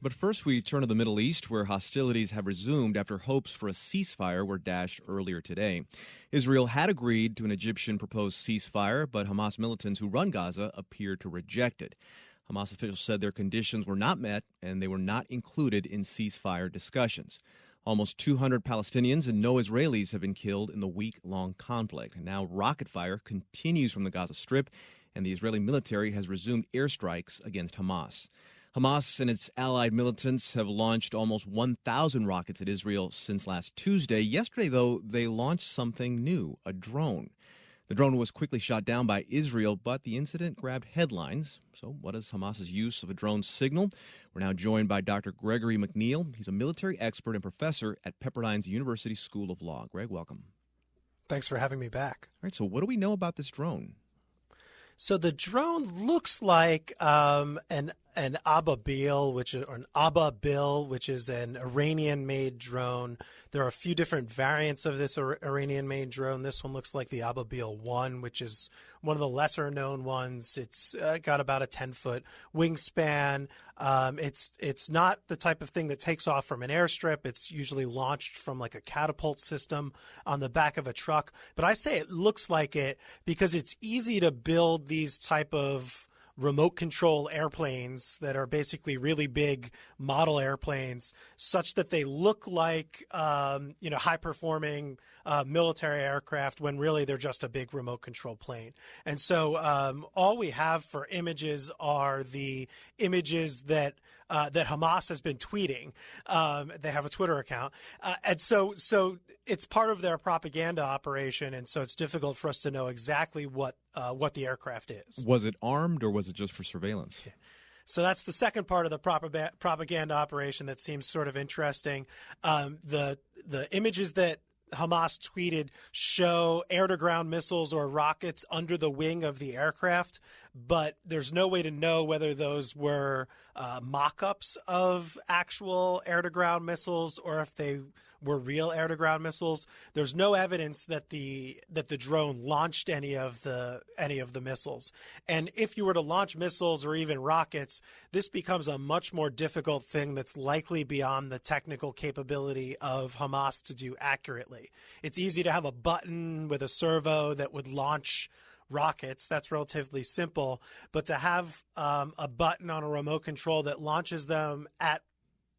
But first, we turn to the Middle East, where hostilities have resumed after hopes for a ceasefire were dashed earlier today. Israel had agreed to an Egyptian proposed ceasefire, but Hamas militants who run Gaza appeared to reject it. Hamas officials said their conditions were not met and they were not included in ceasefire discussions. Almost 200 Palestinians and no Israelis have been killed in the week-long conflict. And now rocket fire continues from the Gaza Strip, and the Israeli military has resumed airstrikes against Hamas. Hamas and its allied militants have launched almost 1,000 rockets at Israel since last Tuesday. Yesterday, though, they launched something new, a drone. The drone was quickly shot down by Israel, but the incident grabbed headlines. So what is Hamas's use of a drone signal? We're now joined by Dr. Gregory McNeal. He's a military expert and professor at Pepperdine's University School of Law. Greg, welcome. Thanks for having me back. All right, so what do we know about this drone? So the drone looks like an Ababil, which is an Iranian-made drone. There are a few different variants of this Iranian-made drone. This one looks like the Ababil 1, which is one of the lesser-known ones. It's got about a 10-foot wingspan. It's not the type of thing that takes off from an airstrip. It's usually launched from like a catapult system on the back of a truck. But I say it looks like it because it's easy to build these type of remote control airplanes that are basically really big model airplanes such that they look like, high performing military aircraft when really they're just a big remote control plane. And so all we have for images are the images that Hamas has been tweeting. They have a Twitter account. And so it's part of their propaganda operation. And so it's difficult for us to know exactly what the aircraft is. Was it armed or was it just for surveillance? Yeah. So that's the second part of the propaganda operation that seems sort of interesting. The images that Hamas tweeted show air-to-ground missiles or rockets under the wing of the aircraft, but there's no way to know whether those were mock-ups of actual air-to-ground missiles or if they were real air-to-ground missiles. There's no evidence that the drone launched any of the missiles. And if you were to launch missiles or even rockets, this becomes a much more difficult thing that's likely beyond the technical capability of Hamas to do accurately. It's easy to have a button with a servo that would launch rockets. That's relatively simple. But to have a button on a remote control that launches them at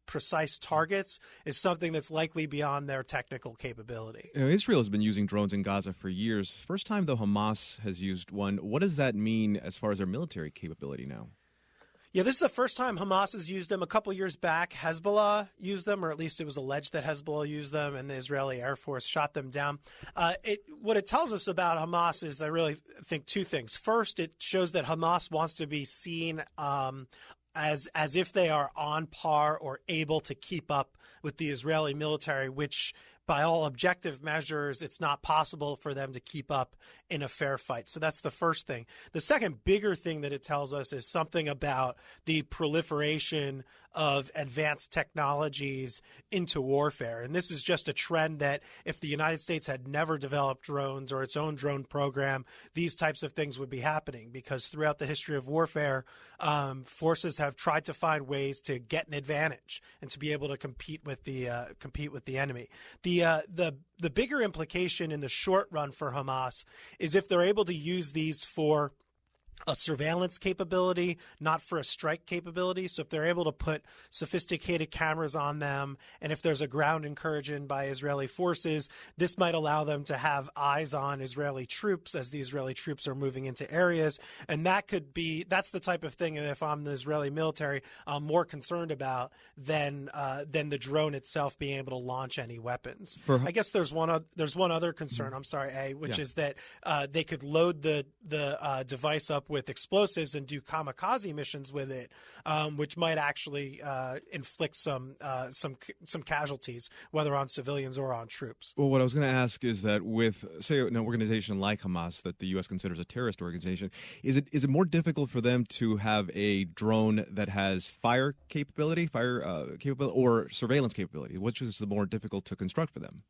precise targets is something that's likely beyond their technical capability. Israel has been using drones in Gaza for years. First time, though, Hamas has used one. What does that mean as far as their military capability now? Yeah, this is the first time Hamas has used them. A couple years back, Hezbollah used them, or at least it was alleged that Hezbollah used them, and the Israeli Air Force shot them down. What it tells us about Hamas is, I really think, two things. First, it shows that Hamas wants to be seen as if they are on par or able to keep up with the Israeli military, which by all objective measures, it's not possible for them to keep up in a fair fight. So that's the first thing. The second bigger thing that it tells us is something about the proliferation of advanced technologies into warfare. And this is just a trend that if the United States had never developed drones or its own drone program, these types of things would be happening, because throughout the history of warfare, forces have tried to find ways to get an advantage and to be able to compete with the enemy. The bigger implication in the short run for Hamas is if they're able to use these for a surveillance capability, not for a strike capability. So if they're able to put sophisticated cameras on them, and if there's a ground incursion by Israeli forces, this might allow them to have eyes on Israeli troops as the Israeli troops are moving into areas. And that's the type of thing, if I'm the Israeli military, I'm more concerned about than the drone itself being able to launch any weapons. I guess there's one other concern, which is that they could load the device up with explosives and do kamikaze missions with it, which might actually inflict some casualties, whether on civilians or on troops. Well, what I was going to ask is that with, say, an organization like Hamas that the U.S. considers a terrorist organization, is it more difficult for them to have a drone that has fire capability, or surveillance capability? Which is the more difficult to construct for them?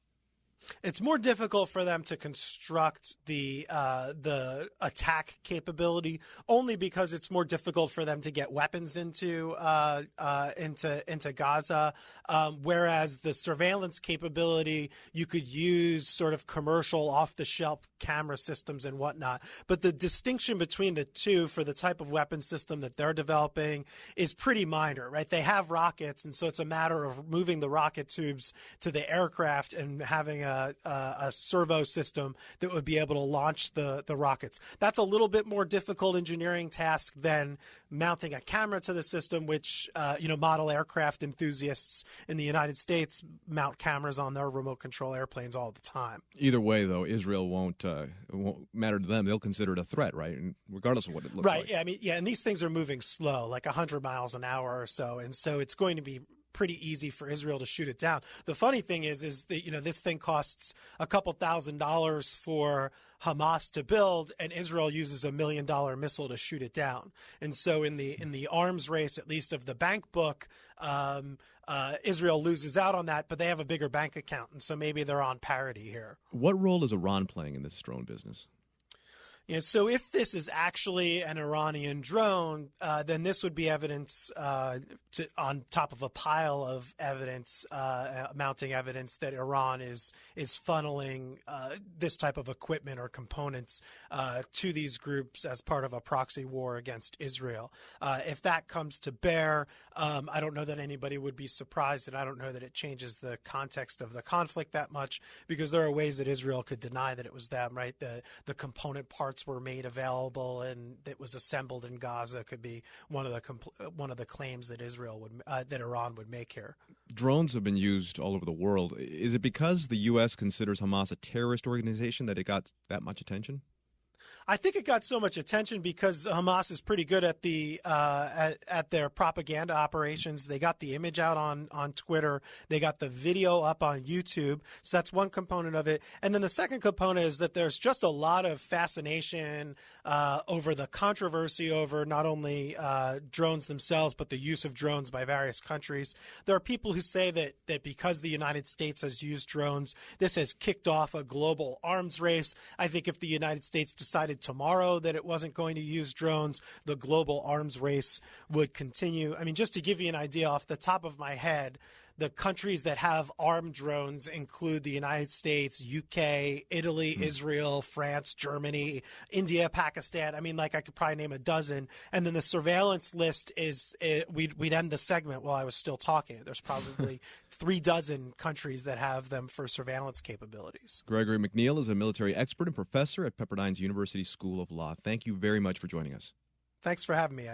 It's more difficult for them to construct the attack capability, only because it's more difficult for them to get weapons into Gaza. Whereas the surveillance capability, you could use sort of commercial off-the-shelf camera systems and whatnot. But the distinction between the two for the type of weapon system that they're developing is pretty minor, right? They have rockets, and so it's a matter of moving the rocket tubes to the aircraft and having a servo system that would be able to launch the rockets. That's a little bit more difficult engineering task than mounting a camera to the system, which model aircraft enthusiasts in the United States mount cameras on their remote control airplanes all the time. Either way, though, Israel won't matter to them. They'll consider it a threat, right? And regardless of what it looks like. Right. Yeah. And these things are moving slow, like 100 miles an hour or so, and so it's going to be pretty easy for Israel to shoot it down. The funny thing is that this thing costs a couple $1,000s for Hamas to build, and Israel uses $1 million missile to shoot it down. And so in the arms race, at least of the bank book, Israel loses out on that, but they have a bigger bank account, and so maybe they're on parity here. What role is Iran playing in this drone business? So if this is actually an Iranian drone, then this would be evidence on top of a pile of evidence, mounting evidence that Iran is funneling this type of equipment or components to these groups as part of a proxy war against Israel. If that comes to bear, I don't know that anybody would be surprised, and I don't know that it changes the context of the conflict that much, because there are ways that Israel could deny that it was them, right? The component parts were made available and it was assembled in Gaza could be one of the claims that that Iran would make here. Drones have been used all over the world. Is it because the U.S. considers Hamas a terrorist organization that it got that much attention? I think it got so much attention because Hamas is pretty good at at their propaganda operations. They got the image out on Twitter. They got the video up on YouTube. So that's one component of it. And then the second component is that there's just a lot of fascination over the controversy over not only drones themselves, but the use of drones by various countries. There are people who say that because the United States has used drones, this has kicked off a global arms race. I think if the United States decided tomorrow that it wasn't going to use drones, the global arms race would continue. I mean, just to give you an idea off the top of my head, the countries that have armed drones include the United States, UK, Italy, Israel, France, Germany, India, Pakistan. I mean, I could probably name a dozen. And then the surveillance list we'd end the segment while I was still talking. There's probably 36 countries that have them for surveillance capabilities. Gregory McNeal is a military expert and professor at Pepperdine's University School of Law. Thank you very much for joining us. Thanks for having me,